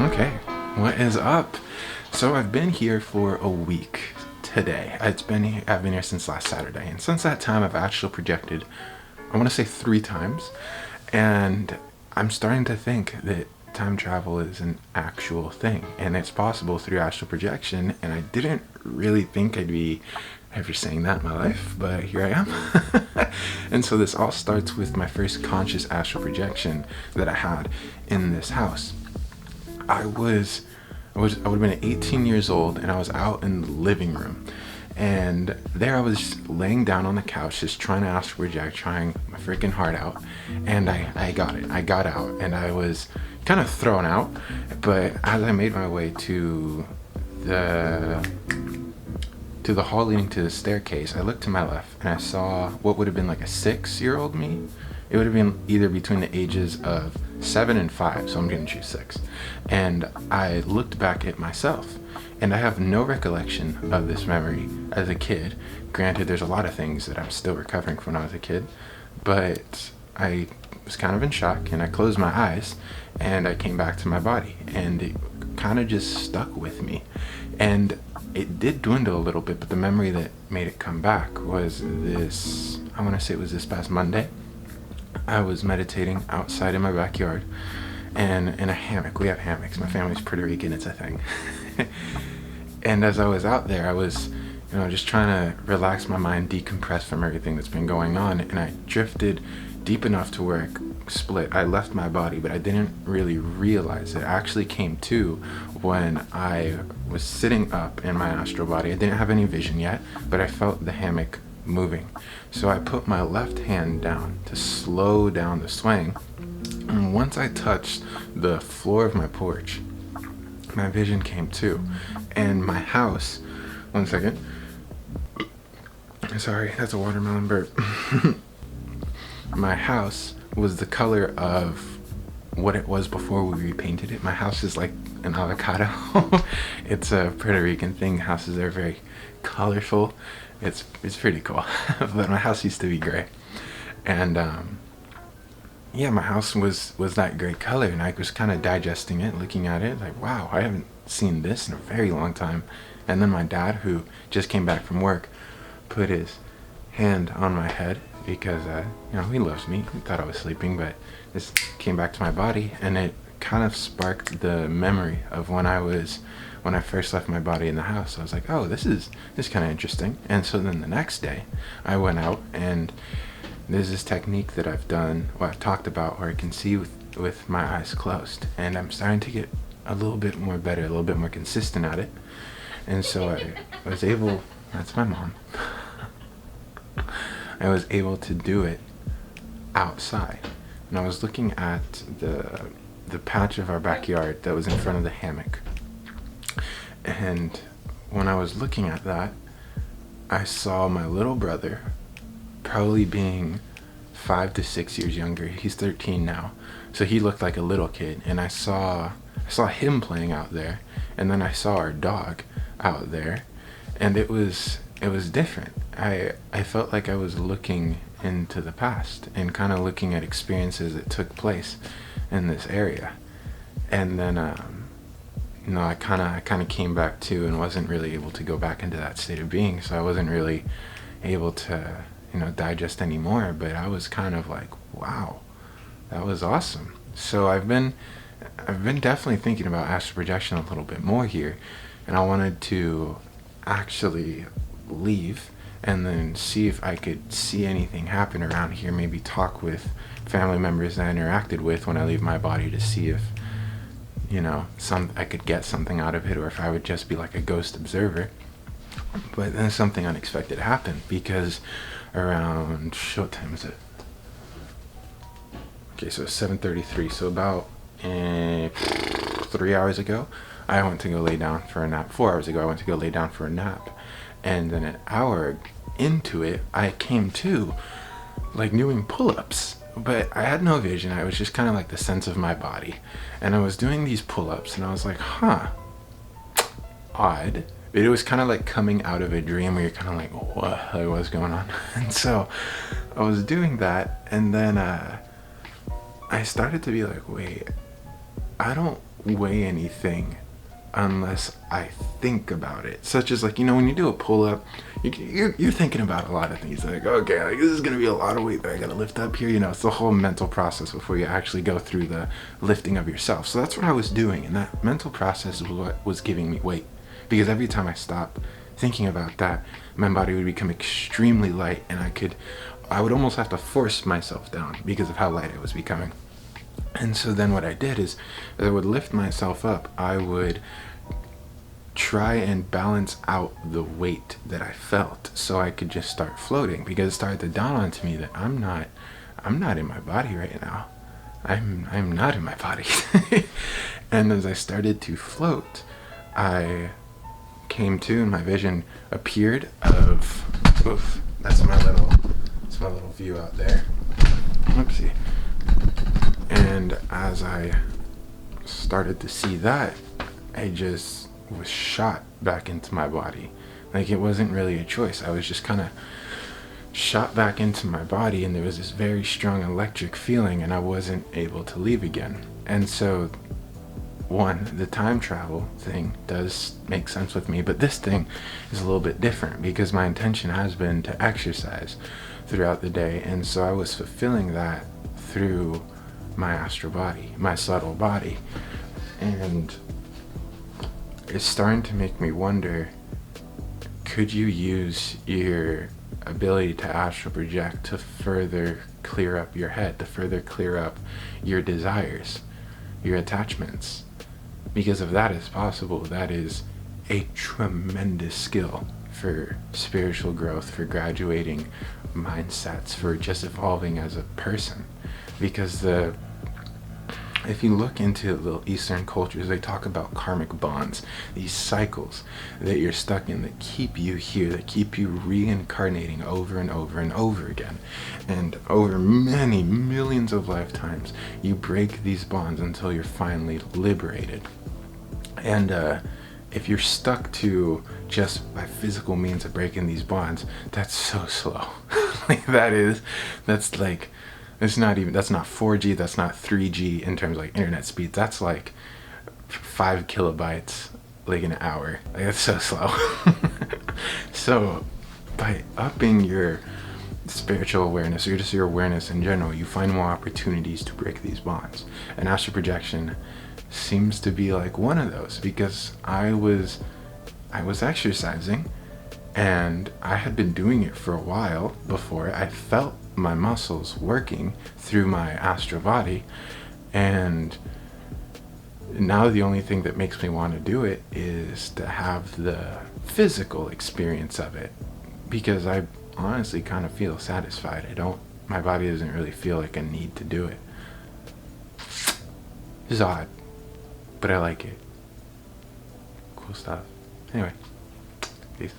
Okay, what is up? So I've been here for a week today. I've been here since last Saturday, and since that time I've astral projected, I want to say 3 times, and I'm starting to think that time travel is an actual thing, and it's possible through astral projection, and I didn't really think I'd be ever saying that in my life, but here I am. And so this all starts with my first conscious astral projection that I had in this house. I would have been 18 years old, and I was out in the living room, and there I was laying down on the couch just trying to astral project, trying my freaking heart out, and I got it. I got out, and I was kind of thrown out, but as I made my way to the hall leading to the staircase, I looked to my left and I saw what would have been like a 6-year-old me. It would have been either between the ages of 7 and 5, so I'm gonna choose 6. And I looked back at myself, and I have no recollection of this memory as a kid. Granted, there's a lot of things that I'm still recovering from when I was a kid, but I was kind of in shock, and I closed my eyes, and I came back to my body, and it kind of just stuck with me. And it did dwindle a little bit, but the memory that made it come back was this, I want to say it was this past Monday. I was meditating outside in my backyard and in a hammock. We have hammocks. My family's Puerto Rican, it's a thing. And as I was out there, I was, just trying to relax my mind, decompress from everything that's been going on, and I drifted deep enough to where I split. I left my body, but I didn't really realize it. I actually came to when I was sitting up in my astral body. I didn't have any vision yet, but I felt the hammock moving. So I put my left hand down to slow down the swaying, and once I touched the floor of my porch, my vision came to, and my house, one second, sorry, that's a watermelon burp. My house was the color of what it was before we repainted it. My house is like an avocado. It's a Puerto Rican thing. Houses are very colorful. It's pretty cool. But my house used to be gray, and my house was that gray color, and I was kind of digesting it, looking at it like, wow, I haven't seen this in a very long time. And then my dad, who just came back from work, put his hand on my head because he loves me. He thought I was sleeping, but this came back to my body, and it kind of sparked the memory of when I first left my body in the house. I was like, oh, this is kind of interesting. And so then the next day I went out, and there's this technique that I've talked about, where I can see with my eyes closed, and I'm starting to get a little bit more better, a little bit more consistent at it. And so I was able, that's my mom, I was able to do it outside. And I was looking at the patch of our backyard that was in front of the hammock. And when I was looking at that, I saw my little brother, probably being 5 to 6 years younger. He's 13 now, so he looked like a little kid. And I saw him playing out there, and then I saw our dog out there, and it was different. I felt like I was looking into the past and kind of looking at experiences that took place in this area. And then I kind of came back to, and wasn't really able to go back into that state of being, so I wasn't really able to digest anymore. But I was kind of like, wow, that was awesome. So I've been definitely thinking about astral projection a little bit more here, and I wanted to actually leave and then see if I could see anything happen around here, maybe talk with family members that I interacted with when I leave my body, to see if I could get something out of it, or if I would just be like a ghost observer. But then something unexpected happened, because around, what time is it? Okay, so it's 7:33, so about 3 hours ago, I went to go lay down for a nap. 4 hours ago, I went to go lay down for a nap. And then an hour into it, I came to, like, doing pull-ups. But I had no vision. I was just kind of like the sense of my body. And I was doing these pull-ups, and I was like, huh, odd. But it was kind of like coming out of a dream where you're kind of like, what's going on? And so I was doing that, and then I started to be like, wait, I don't weigh anything unless I think about it. Such as, like, when you do a pull-up, you're thinking about a lot of things. Like, okay, like, this is gonna be a lot of weight that I gotta lift up here. It's the whole mental process before you actually go through the lifting of yourself. So that's what I was doing, and that mental process is what was giving me weight. Because every time I stopped thinking about that, my body would become extremely light, and I would almost have to force myself down because of how light it was becoming. And so then what I did is, as I would lift myself up, I would try and balance out the weight that I felt so I could just start floating, because it started to dawn onto me that I'm not in my body right now. I'm not in my body. And as I started to float, I came to, and my vision appeared of, that's my little view out there. Whoopsie. And as I started to see that, I just was shot back into my body. Like, it wasn't really a choice. I was just kind of shot back into my body, and there was this very strong electric feeling, and I wasn't able to leave again. And so, the time travel thing does make sense with me, but this thing is a little bit different because my intention has been to exercise throughout the day, and so I was fulfilling that through my astral body, my subtle body. And it's starting to make me wonder, could you use your ability to astral project to further clear up your head, to further clear up your desires, your attachments? Because if that is possible, that is a tremendous skill for spiritual growth, for graduating mindsets, for just evolving as a person. Because if you look into the Eastern cultures, they talk about karmic bonds, these cycles that you're stuck in that keep you here, that keep you reincarnating over and over and over again. And over many millions of lifetimes, you break these bonds until you're finally liberated. And if you're stuck to just by physical means of breaking these bonds, that's so slow. That's not 4G, that's not 3G in terms of like internet speed. That's like 5 kilobytes like an hour. Like, that's so slow. So by upping your spiritual awareness, or just your awareness in general, you find more opportunities to break these bonds. And astral projection seems to be like one of those, because I was exercising, and I had been doing it for a while before. I felt my muscles working through my astral body, and now the only thing that makes me want to do it is to have the physical experience of it, because I honestly kind of feel satisfied. My body doesn't really feel like a need to do it. It's odd, but I like it. Cool stuff. Anyway, peace.